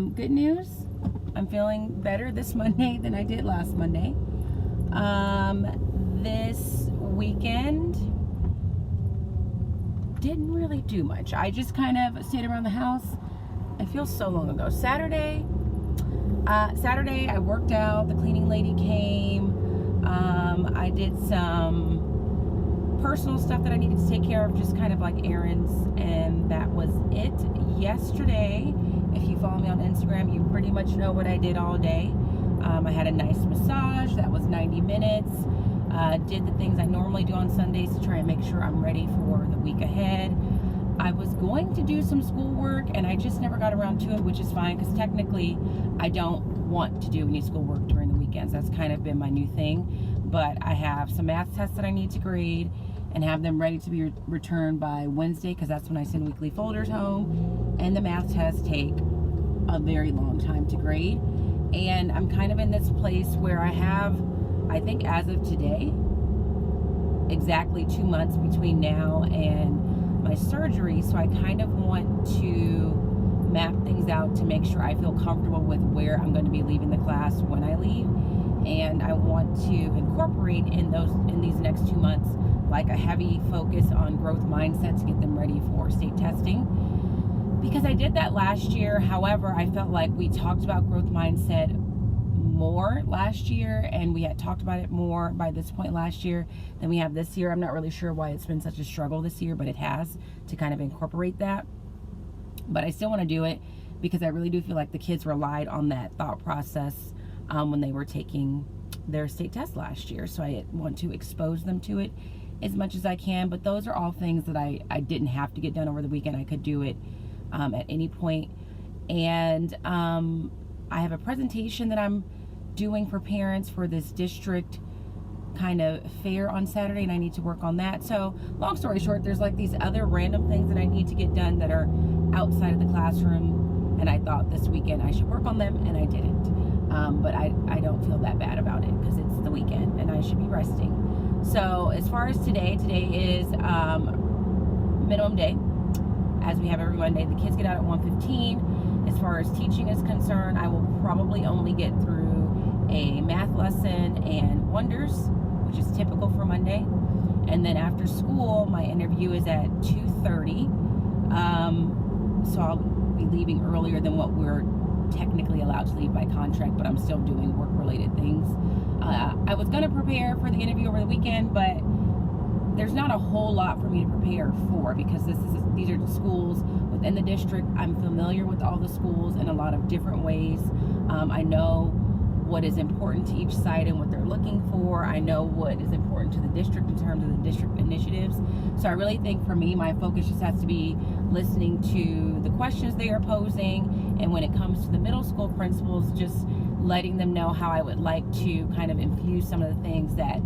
Good news, I'm feeling better this Monday than I did last Monday. This weekend didn't really do much. I just kind of stayed around the house. It feels so long ago. Saturday I worked out. The cleaning lady came. I did some personal stuff that I needed to take care of, just kind of like errands, and that was it. Yesterday, if you follow me on Instagram, you pretty much know what I did all day. I had a nice massage that was 90 minutes. Did the things I normally do on Sundays to try and make sure I'm ready for the week ahead. I was going to do some schoolwork and I just never got around to it, which is fine because technically I don't want to do any schoolwork during the weekends. That's kind of been my new thing. But I have some math tests that I need to grade and have them ready to be returned by Wednesday, because that's when I send weekly folders home. And the math tests take a very long time to grade. And I'm kind of in this place where I have, I think as of today, exactly 2 months between now and my surgery. So I kind of want to map things out to make sure I feel comfortable with where I'm going to be leaving the class when I leave. And I want to incorporate in these next 2 months like a heavy focus on growth mindset to get them ready for state testing, because I did that last year. However, I felt like we talked about growth mindset more last year, and we had talked about it more by this point last year than we have this year. I'm not really sure why it's been such a struggle this year, but it has, to kind of incorporate that. But I still want to do it because I really do feel like the kids relied on that thought process when they were taking their state test last year. So I want to expose them to it as much as I can. But those are all things that I didn't have to get done over the weekend. I could do it at any point. And I have a presentation that I'm doing for parents for this district kind of fair on Saturday, and I need to work on that. So long story short, there's like these other random things that I need to get done that are outside of the classroom, and I thought this weekend I should work on them, and I didn't. But I don't feel that bad about it because it's the weekend and I should be resting. So as far as today is minimum day, as we have every Monday. The kids get out at 1:15. As far as teaching is concerned, I will probably only get through a math lesson and wonders, which is typical for Monday. And then after school, my interview is at 2:30. So I'll be leaving earlier than what we're technically allowed to leave by contract, but I'm still doing work-related things. I was going to prepare for the interview over the weekend, but there's not a whole lot for me to prepare for, because these are schools within the district. I'm familiar with all the schools in a lot of different ways. I know what is important to each site and what they're looking for. I know what is important to the district in terms of the district initiatives. So I really think for me, my focus just has to be listening to the questions they are posing, and when it comes to the middle school principals, just letting them know how I would like to kind of infuse some of the things that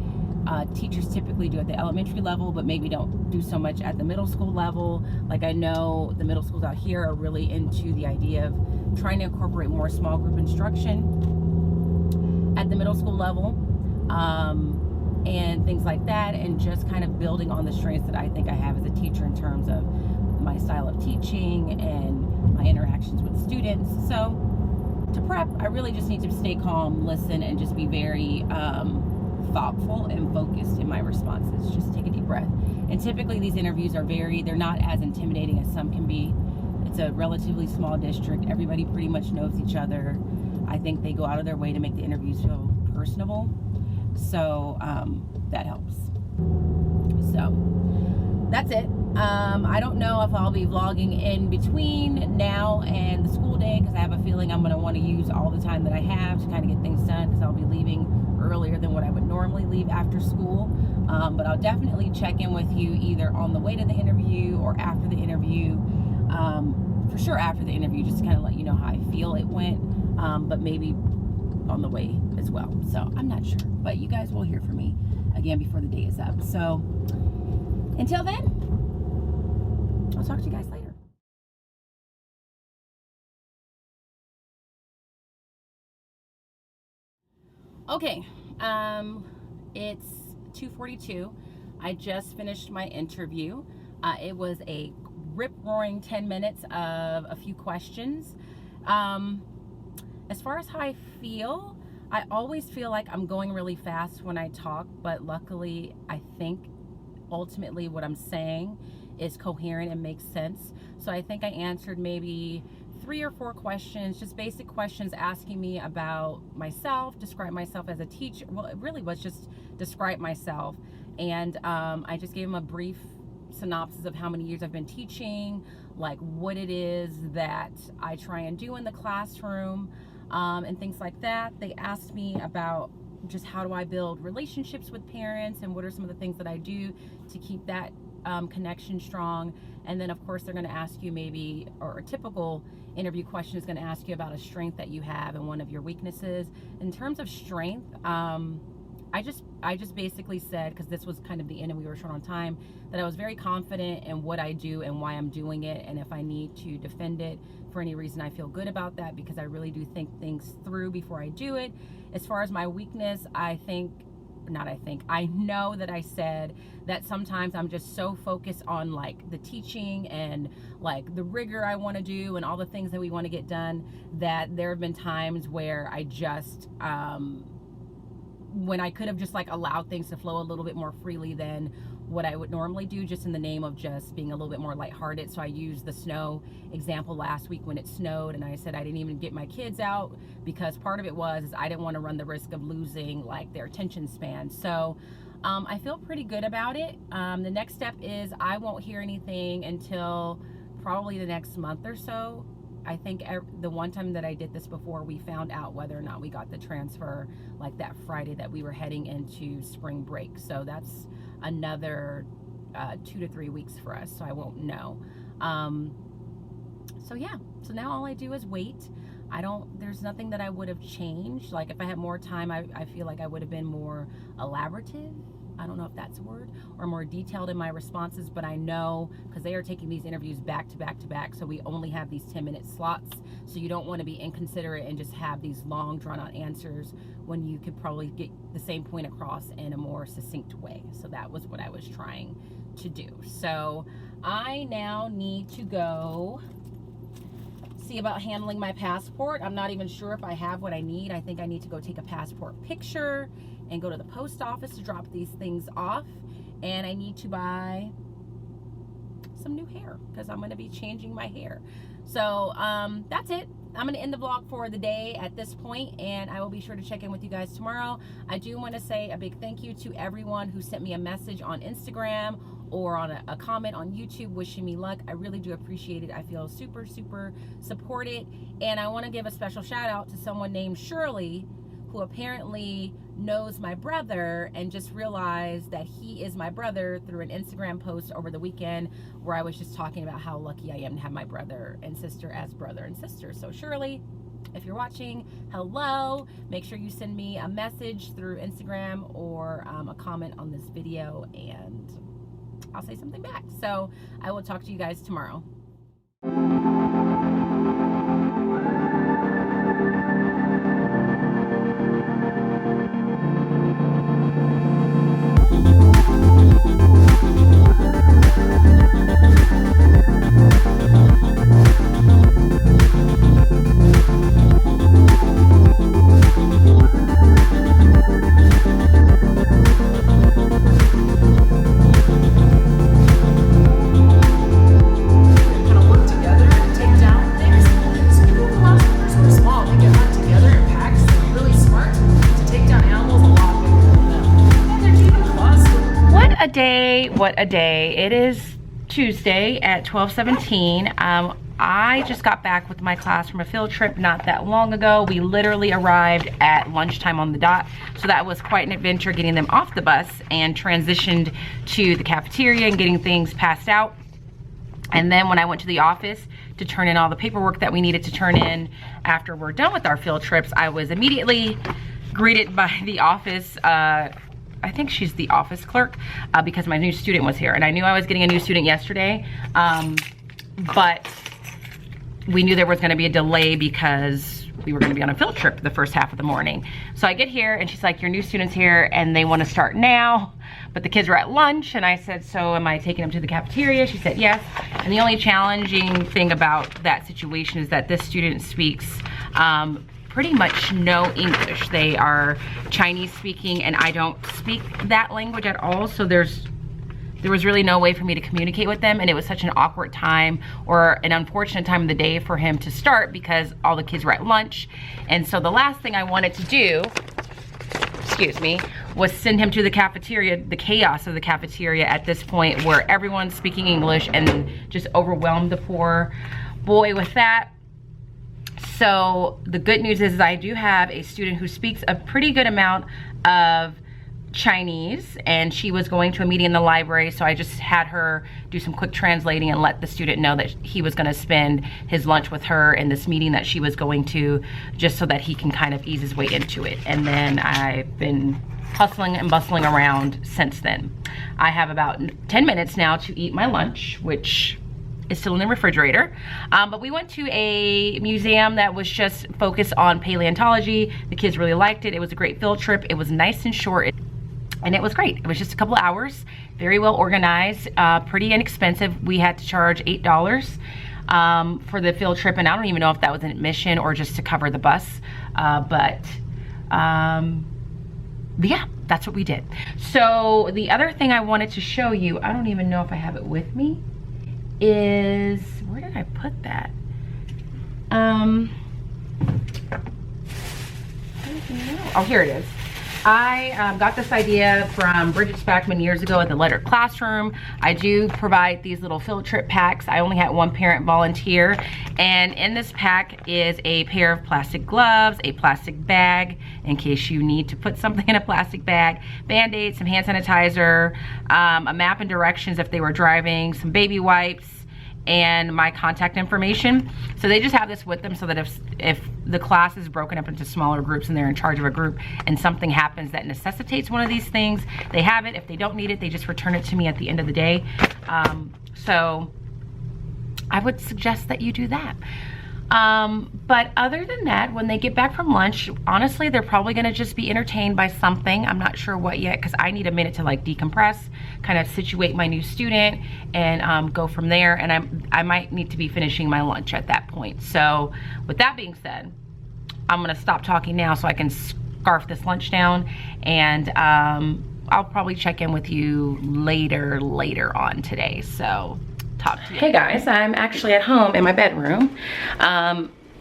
teachers typically do at the elementary level, but maybe don't do so much at the middle school level. Like, I know the middle schools out here are really into the idea of trying to incorporate more small group instruction at the middle school level, and things like that, and just kind of building on the strengths that I think I have as a teacher in terms of my style of teaching and my interactions with students. So to prep, I really just need to stay calm, listen, and just be very thoughtful and focused in my responses. Just take a deep breath. And typically these interviews they're not as intimidating as some can be. It's a relatively small district. Everybody pretty much knows each other. I think they go out of their way to make the interviews feel personable. So that helps. So that's it. I don't know if I'll be vlogging in between now and the school day, because I have a feeling I'm going to want to use all the time that I have to kind of get things done, because I'll be leaving earlier than what I would normally leave after school. But I'll definitely check in with you either on the way to the interview or after the interview. For sure after the interview, just to kind of let you know how I feel it went, but maybe on the way as well. So I'm not sure, but you guys will hear from me again before the day is up. So until then, I'll talk to you guys later. Okay, it's 2:42. I just finished my interview. It was a rip-roaring 10 minutes of a few questions. As far as how I feel, I always feel like I'm going really fast when I talk, but luckily I think ultimately what I'm saying is coherent and makes sense. So I think I answered maybe 3 or 4 questions, just basic questions asking me about myself, describe myself as a teacher. Well, it really was just describe myself. And I just gave them a brief synopsis of how many years I've been teaching, like what it is that I try and do in the classroom, and things like that. They asked me about just how do I build relationships with parents and what are some of the things that I do to keep that connection strong. And then of course they're going to ask you maybe, or a typical interview question is going to ask you about a strength that you have and one of your weaknesses. In terms of strength, I just basically said, because this was kind of the end and we were short on time, that I was very confident in what I do and why I'm doing it, and if I need to defend it for any reason, I feel good about that because I really do think things through before I do it. As far as my weakness, I know that I said that sometimes I'm just so focused on like the teaching and like the rigor I want to do and all the things that we want to get done, that there have been times where I just when I could have just like allowed things to flow a little bit more freely than what I would normally do, just in the name of just being a little bit more lighthearted. So I used the snow example last week when it snowed, and I said I didn't even get my kids out because part of it was I didn't want to run the risk of losing like their attention span. So I feel pretty good about it. The next step is I won't hear anything until probably the next month or so. I think the one time that I did this before, we found out whether or not we got the transfer like that Friday that we were heading into spring break. So that's another 2 to 3 weeks for us. So I won't know. So yeah, so now all I do is wait. There's nothing that I would have changed. Like if I had more time, I feel like I would have been more elaborative. I don't know if that's a word, or more detailed in my responses, but I know because they are taking these interviews back to back to back, so we only have these 10-minute slots, so you don't want to be inconsiderate and just have these long drawn out answers when you could probably get the same point across in a more succinct way. So that was what I was trying to do. So I now need to go see about handling my passport. I'm not even sure if I have what I need. I think I need to go take a passport picture and go to the post office to drop these things off, and I need to buy some new hair because I'm going to be changing my hair. So that's it. I'm going to end the vlog for the day at this point, and I will be sure to check in with you guys tomorrow. I do want to say a big thank you to everyone who sent me a message on Instagram or on a comment on YouTube wishing me luck. I really do appreciate it. I feel super, super supported, and I want to give a special shout out to someone named Shirley, who apparently knows my brother and just realized that he is my brother through an Instagram post over the weekend where I was just talking about how lucky I am to have my brother and sister as brother and sister. So Shirley, if you're watching, hello. Make sure you send me a message through Instagram or a comment on this video, and I'll say something back. So I will talk to you guys tomorrow. What a day. It is Tuesday at 12:17. I just got back with my class from a field trip not that long ago. We literally arrived at lunchtime on the dot, so that was quite an adventure getting them off the bus and transitioned to the cafeteria and getting things passed out. And then when I went to the office to turn in all the paperwork that we needed to turn in after we're done with our field trips, I was immediately greeted by the office I think she's the office clerk, because my new student was here, and I knew I was getting a new student yesterday, but we knew there was going to be a delay because we were going to be on a field trip the first half of the morning. So I get here and she's like, your new student's here and they want to start now, but the kids were at lunch, and I said, so am I taking them to the cafeteria? She said yes. And the only challenging thing about that situation is that this student speaks pretty much no English. They are Chinese speaking, and I don't speak that language at all, so there was really no way for me to communicate with them, and it was such an awkward time, or an unfortunate time of the day for him to start because all the kids were at lunch. And so the last thing I wanted to do, excuse me, was send him to the cafeteria, the chaos of the cafeteria at this point where everyone's speaking English, and just overwhelmed the poor boy with that. So the good news is I do have a student who speaks a pretty good amount of Chinese, and she was going to a meeting in the library, so I just had her do some quick translating and let the student know that he was going to spend his lunch with her in this meeting that she was going to, just so that he can kind of ease his way into it. And then I've been hustling and bustling around since then. I have about 10 minutes now to eat my lunch, which is still in the refrigerator. But we went to a museum that was just focused on paleontology. The kids really liked it. It was a great field trip. It was nice and short, and it was great. It was just a couple of hours, very well organized, pretty inexpensive. We had to charge $8 for the field trip, and I don't even know if that was an admission or just to cover the bus. But yeah, that's what we did. So the other thing I wanted to show you, I don't even know if I have it with me, is, where did I put that? I don't even know. Oh, here it is. I got this idea from Bridget Spackman years ago at the Letter Classroom. I do provide these little field trip packs. I only had one parent volunteer, and in this pack is a pair of plastic gloves, a plastic bag in case you need to put something in a plastic bag, Band-Aids, some hand sanitizer, a map and directions if they were driving, some baby wipes, and my contact information. So they just have this with them so that if the class is broken up into smaller groups and they're in charge of a group and something happens that necessitates one of these things, they have it. If they don't need it, they just return it to me at the end of the day. So I would suggest that you do that. But other than that, when they get back from lunch, honestly, they're probably gonna just be entertained by something. I'm not sure what yet, because I need a minute to like decompress, kind of situate my new student, and go from there. And I might need to be finishing my lunch at that point. So with that being said, I'm gonna stop talking now so I can scarf this lunch down, and I'll probably check in with you later on today. So talk to you. Hey guys, I'm actually at home in my bedroom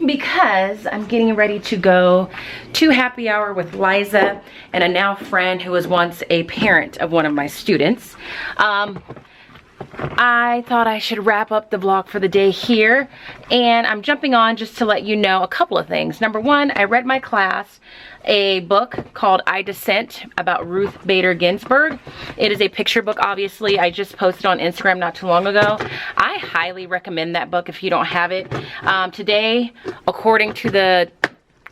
because I'm getting ready to go to happy hour with Liza and a now friend who was once a parent of one of my students. I thought I should wrap up the vlog for the day here, and I'm jumping on just to let you know a couple of things. Number one, I read my class a book called I Dissent about Ruth Bader Ginsburg. It is a picture book, obviously. I just posted on Instagram not too long ago. I highly recommend that book if you don't have it. Today, according to the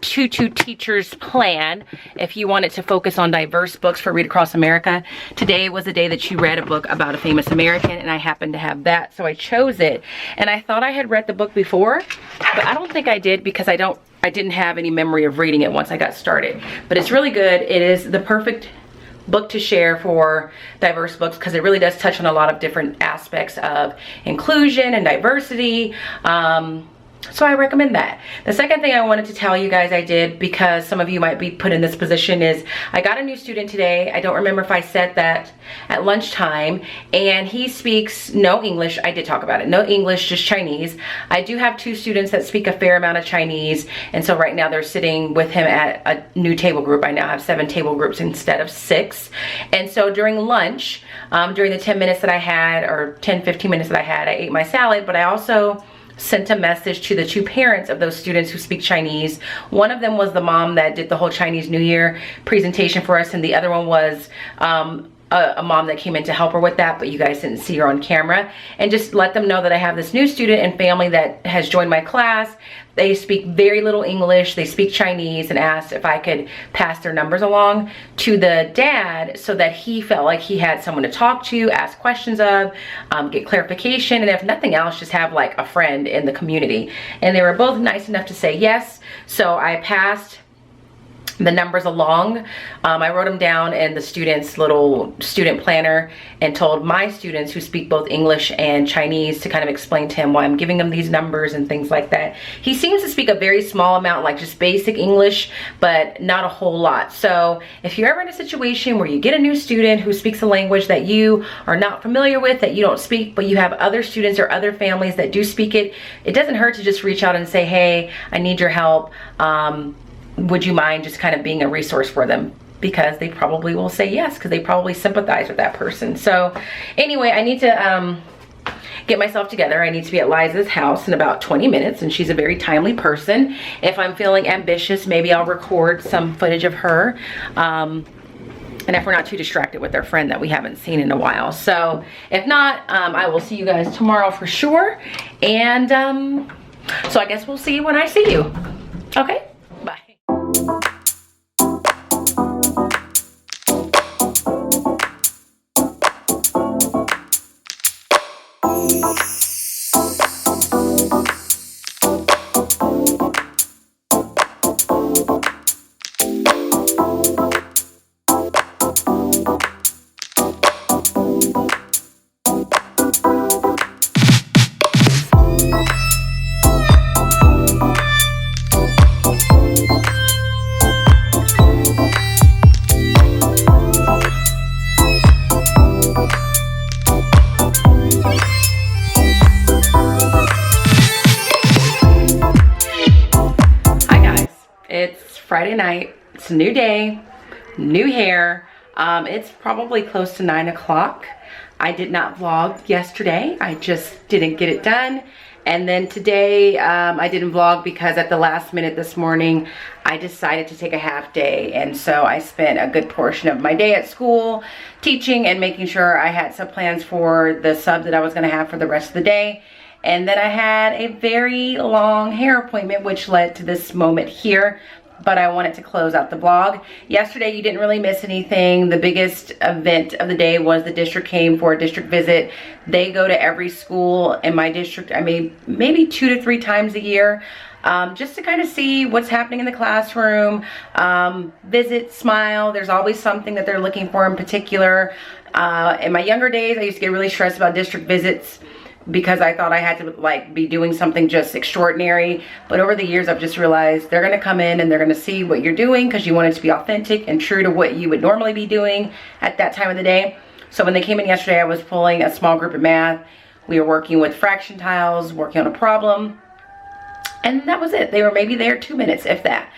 Tutu Teachers Plan, if you wanted to focus on diverse books for Read Across America, today was the day that you read a book about a famous American, and I happened to have that, so I chose it. And I thought I had read the book before, but I don't think I did because I didn't have any memory of reading it once I got started. But it's really good. It is the perfect book to share for diverse books because it really does touch on a lot of different aspects of inclusion and diversity. So I recommend that. The second thing I wanted to tell you guys I did, because some of you might be put in this position, is I got a new student today. I don't remember if I said that at lunchtime, and he speaks no English. I did talk about it. No English, just Chinese. I do have two students that speak a fair amount of Chinese, and so right now they're sitting with him at a new table group. I now have 7 table groups instead of 6. And so during lunch, during the 10 minutes that I had, or 10-15 minutes that I had, I ate my salad, but I also sent a message to the 2 parents of those students who speak Chinese. One of them was the mom that did the whole Chinese New Year presentation for us, and the other one was a mom that came in to help her with that, but you guys didn't see her on camera. And just let them know that I have this new student and family that has joined my class. They speak very little English, they speak Chinese, and asked if I could pass their numbers along to the dad so that he felt like he had someone to talk to, ask questions of, get clarification, and if nothing else, just have like a friend in the community. And they were both nice enough to say yes, so I passed the numbers along. I wrote them down in the students' little student planner and told my students who speak both English and Chinese to kind of explain to him why I'm giving him these numbers and things like that. He seems to speak a very small amount, like just basic English, but not a whole lot. So if you're ever in a situation where you get a new student who speaks a language that you are not familiar with, that you don't speak, but you have other students or other families that do speak it, it doesn't hurt to just reach out and say, hey, I need your help. Would you mind just kind of being a resource for them? Because they probably will say yes, because they probably sympathize with that person. So anyway, I need to get myself together. I need to be at Liza's house in about 20 minutes, and she's a very timely person. If I'm feeling ambitious, maybe I'll record some footage of her. And if we're not too distracted with our friend that we haven't seen in a while. So if not, I will see you guys tomorrow for sure. And so I guess we'll see you when I see you. Okay? Bye. It's Friday night. It's a new day, new hair. It's probably close to 9 o'clock. I did not vlog yesterday. I just didn't get it done. And then today I didn't vlog because at the last minute this morning I decided to take a half day, and so I spent a good portion of my day at school teaching and making sure I had some plans for the sub that I was going to have for the rest of the day. And then I had a very long hair appointment, which led to this moment here, but I wanted to close out the vlog. Yesterday you didn't really miss anything. The biggest event of the day was the district came for a district visit. They go to every school in my district, I mean, maybe 2 to 3 times a year, just to kind of see what's happening in the classroom, visit, smile. There's always something that they're looking for in particular. In my younger days, I used to get really stressed about district visits because I thought I had to like be doing something just extraordinary. But over the years, I've just realized they're going to come in and they're going to see what you're doing because you want it to be authentic and true to what you would normally be doing at that time of the day. So when they came in yesterday, I was pulling a small group of math. We were working with fraction tiles, working on a problem. And that was it. They were maybe there 2 minutes, if that.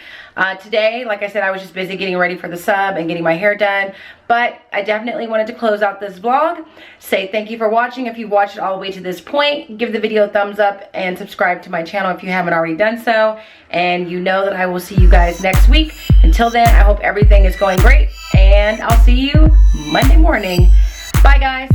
Today, like I said, I was just busy getting ready for the sub and getting my hair done. But I definitely wanted to close out this vlog. Say thank you for watching. If you watched it all the way to this point, give the video a thumbs up and subscribe to my channel if you haven't already done so. And you know that I will see you guys next week. Until then, I hope everything is going great. And I'll see you Monday morning. Bye, guys.